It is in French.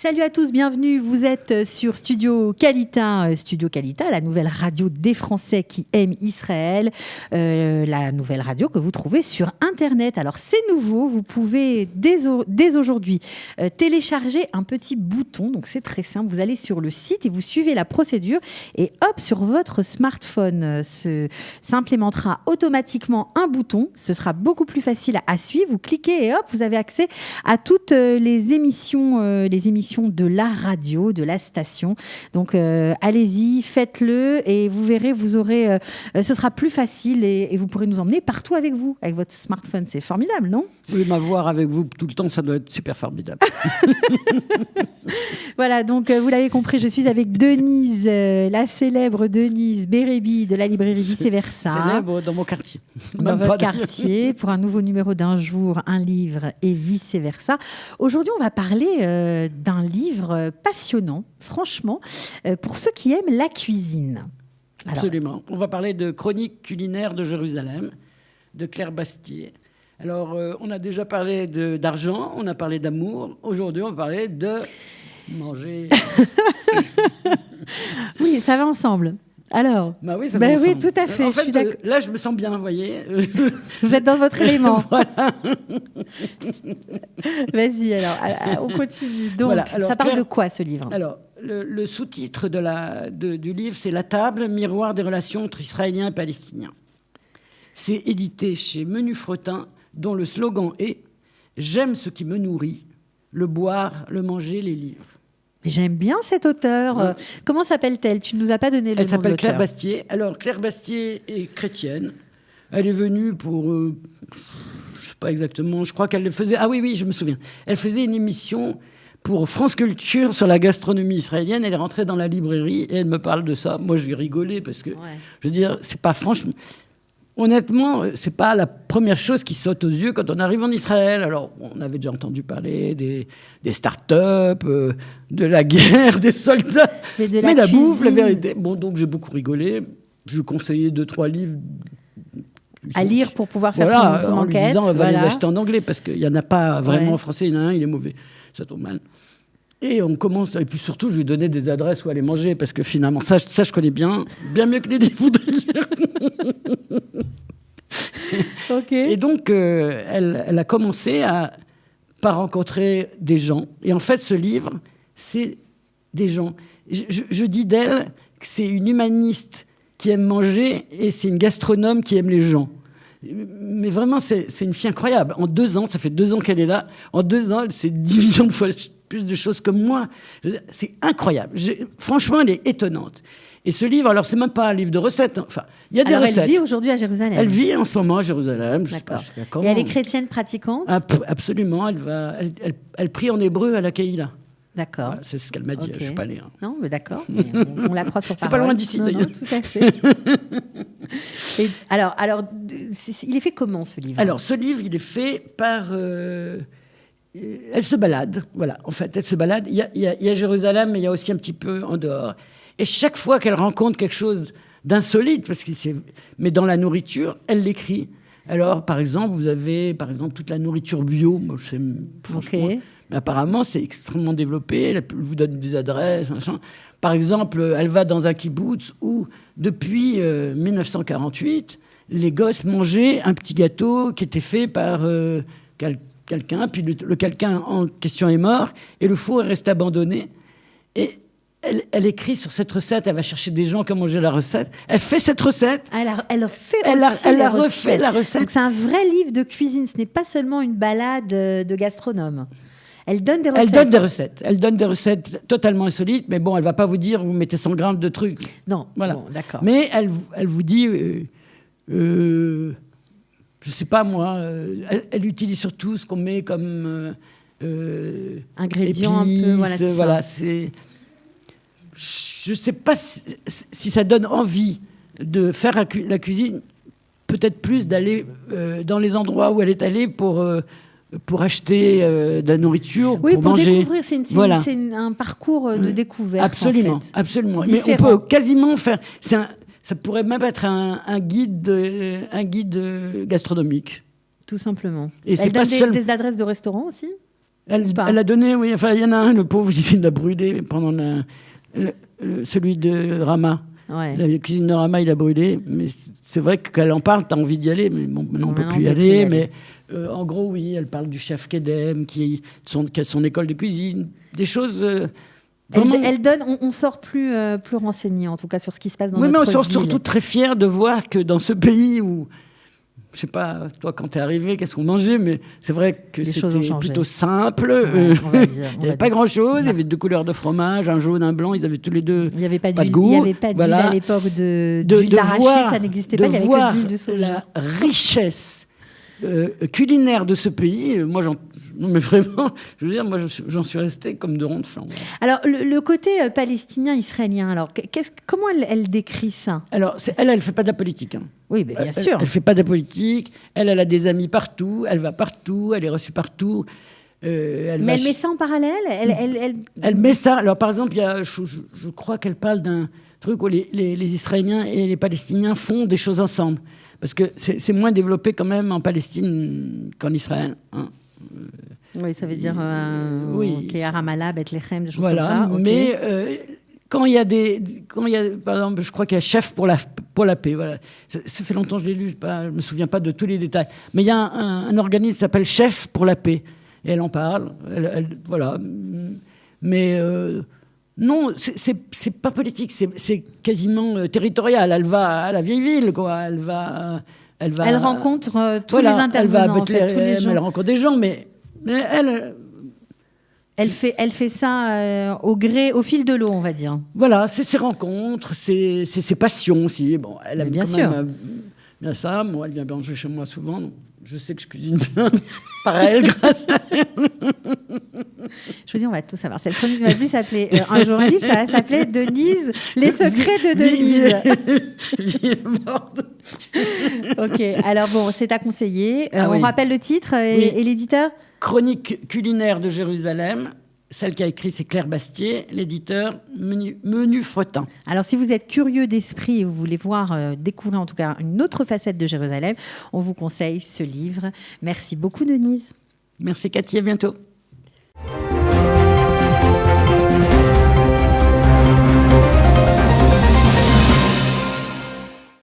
Salut à tous, bienvenue. Vous êtes sur Studio Kalita, la nouvelle radio des Français qui aiment Israël, la nouvelle radio que vous trouvez sur Internet. Alors c'est nouveau, vous pouvez dès aujourd'hui télécharger un petit bouton, donc c'est très simple. Vous allez sur le site et vous suivez la procédure et hop, sur votre smartphone s'implémentera automatiquement un bouton. Ce sera beaucoup plus facile à suivre. Vous cliquez et hop, vous avez accès à toutes les émissions de la radio, de la station. Donc allez-y, faites-le et vous verrez, ce sera plus facile et vous pourrez nous emmener partout avec vous, avec votre smartphone. C'est formidable, non ? Oui, m'avoir avec vous tout le temps, ça doit être super formidable. Voilà, donc vous l'avez compris, je suis avec Denise, la célèbre Denise Bérébi de la librairie Vice Versa. Célèbre dans mon quartier. Dans votre quartier, pour un nouveau numéro d'un jour, un livre et vice versa. Aujourd'hui, on va parler d'un livre passionnant, franchement, pour ceux qui aiment la cuisine. Alors, absolument. On va parler de Chroniques culinaires de Jérusalem, de Claire Bastier. Alors, on a déjà parlé d'argent, on a parlé d'amour. Aujourd'hui, on va parler de manger. Oui, ça va ensemble. Alors, bah oui, ça va ensemble. Oui, tout à fait. En fait, là, je me sens bien, vous voyez. Vous êtes dans votre élément. Voilà. Vas-y, alors, on continue. Donc, voilà. Alors, ça parle de quoi, ce livre ? Alors, le sous-titre du livre, c'est « La table, miroir des relations entre Israéliens et Palestiniens ». C'est édité chez Menu Fretin, dont le slogan est « J'aime ce qui me nourrit, le boire, le manger, les livres ». J'aime bien cet auteur. Ouais. Comment s'appelle-t-elle ? Tu ne nous as pas donné le nom de l'auteur. Elle s'appelle Claire Bastier. Alors, Claire Bastier est chrétienne. Elle est venue pour... je ne sais pas exactement. Je crois qu'elle faisait... Ah oui, je me souviens. Elle faisait une émission pour France Culture sur la gastronomie israélienne. Elle est rentrée dans la librairie et elle me parle de ça. Moi, je lui rigolais parce que, je veux dire, c'est pas franchement... Honnêtement, c'est pas la première chose qui saute aux yeux quand on arrive en Israël. Alors, on avait déjà entendu parler des start-up, de la guerre, des soldats, mais la bouffe, la vérité. Bon, donc j'ai beaucoup rigolé. Je lui conseillais 2-3 livres à lire pour pouvoir faire son en enquête. Lui disant, on va les acheter en anglais parce qu'il y en a pas vraiment en français. Il y en a un, il est mauvais. Ça tombe mal. Et on commence, et puis surtout, je lui donnais des adresses où aller manger, parce que finalement, ça je connais bien mieux que les livres de lire. Okay. Et donc, elle a commencé par rencontrer des gens. Et en fait, ce livre, c'est des gens. Je dis d'elle que c'est une humaniste qui aime manger et c'est une gastronome qui aime les gens. Mais vraiment, c'est une fille incroyable. En 2 ans, ça fait 2 ans qu'elle est là. En 2 ans, elle sait 10 millions de fois plus de choses que moi. C'est incroyable. Franchement, elle est étonnante. Et ce livre, alors, c'est même pas un livre de recettes. Enfin, il y a des recettes. Elle vit aujourd'hui à Jérusalem. Elle vit en ce moment à Jérusalem. Je sais pas comment. Et elle est chrétienne pratiquante ? Absolument. Elle prie en hébreu à la Kehila. D'accord. Voilà, c'est ce qu'elle m'a dit. Je suis pas allé. Non, mais d'accord. On la croit sur parole. C'est pas loin d'ici, d'ailleurs. Non, tout à fait. Et alors, il est fait comment, ce livre ? Alors, ce livre, il est fait par... elle se balade, voilà. En fait, elle se balade. Il y a Jérusalem, mais il y a aussi un petit peu en dehors. Et chaque fois qu'elle rencontre quelque chose d'insolite, mais dans la nourriture, elle l'écrit. Alors, par exemple, vous avez toute la nourriture bio. Moi, je sais, franchement. Okay. Mais apparemment, c'est extrêmement développé. Elle vous donne des adresses, machin. Par exemple, elle va dans un kibbutz où, depuis 1948, les gosses mangeaient un petit gâteau qui était fait par quelqu'un. Puis le quelqu'un en question est mort et le four est resté abandonné. Et elle écrit sur cette recette. Elle va chercher des gens qui ont mangé la recette. Elle fait cette recette. Elle a refait la recette. Donc c'est un vrai livre de cuisine. Ce n'est pas seulement une balade de gastronome. Elle donne des recettes. Elle donne des recettes totalement insolites, mais bon, elle va pas vous dire vous mettez 100 grammes de trucs. Non, voilà. Bon, d'accord. Mais elle vous dit, je sais pas moi, elle utilise surtout ce qu'on met comme ingrédients épices, un peu. Voilà, c'est. Je sais pas si ça donne envie de faire la cuisine, peut-être plus d'aller dans les endroits où elle est allée pour acheter de la nourriture, pour manger. Découvrir, c'est un parcours de découverte. Absolument, en fait. absolument. Différent. Mais on peut quasiment faire... ça pourrait même être un guide gastronomique. Tout simplement. Et elle donne des adresses de restaurants aussi ? Elle a donné, oui. Enfin, il y en a un, le pauvre, il l'a brûlé pendant celui de Rama. Ouais. La cuisine de Rama, il a brûlé. Mais c'est vrai que quand elle en parle, tu as envie d'y aller. Mais bon, maintenant, on ne peut plus y aller. Mais en gros, oui, elle parle du chef Kedem, qui a son école de cuisine. Des choses... Elle donne, on sort plus renseigné, en tout cas, sur ce qui se passe dans notre ville. Oui, mais on sort surtout très fiers de voir que dans ce pays où... Je sais pas, toi, quand t'es arrivé, qu'est-ce qu'on mangeait, mais c'est vrai que c'était plutôt simple. Ouais, il n'y avait pas grand-chose. Il y avait 2 couleurs de fromage, un jaune, un blanc. Ils avaient tous les deux il n'y avait pas de goût. Il n'y avait pas d'huile à l'époque d'huile d'arachide, ça n'existait pas. Il n'y avait que de l'huile de soja. La richesse culinaire de ce pays, non mais vraiment, je veux dire, moi j'en suis resté comme de rond de flanc. Alors le côté palestinien-israélien, alors comment elle décrit ça? Alors elle fait pas de la politique. Hein. Oui, mais bien sûr. Elle fait pas de la politique. Elle a des amis partout. Elle va partout. Elle est reçue partout. Elle met ça en parallèle. Elle met ça. Alors par exemple, je crois qu'elle parle d'un truc où les Israéliens et les Palestiniens font des choses ensemble. Parce que c'est moins développé quand même en Palestine qu'en Israël. Hein. Oui, ça veut dire qu'il y a Ramallah, Bethléem, des choses comme ça. Okay. Mais quand il y a, par exemple, je crois qu'il y a chef pour la paix. Voilà. Ça fait longtemps que je l'ai lu, je me souviens pas de tous les détails. Mais il y a un organisme qui s'appelle Chef pour la paix. Et elle en parle. Voilà. Mais non, c'est pas politique, c'est quasiment territorial. Elle va à la vieille ville, quoi. Elle rencontre tous les intervenants. Elle va à Bethléem, tous les gens. Elle rencontre des gens, mais elle fait ça au fil de l'eau, on va dire. Voilà, c'est ses rencontres, c'est ses passions aussi. Bon, elle aime bien bien ça. Moi, elle vient manger chez moi souvent. Donc je sais que je cuisine bien par elle, grâce à elle. Je vous dis, on va tout savoir. Cette chronique ne va plus s'appeler Un jour un livre, ça va s'appeler Denise, les secrets de Denise. Vie morte. Ok, alors bon, c'est à conseiller. On rappelle le titre et l'éditeur ? Chronique culinaire de Jérusalem. Celle qui a écrit, c'est Claire Bastier. L'éditeur, Menu Fretin. Alors, si vous êtes curieux d'esprit et vous voulez découvrir en tout cas une autre facette de Jérusalem, on vous conseille ce livre. Merci beaucoup, Denise. Merci, Cathy. À bientôt.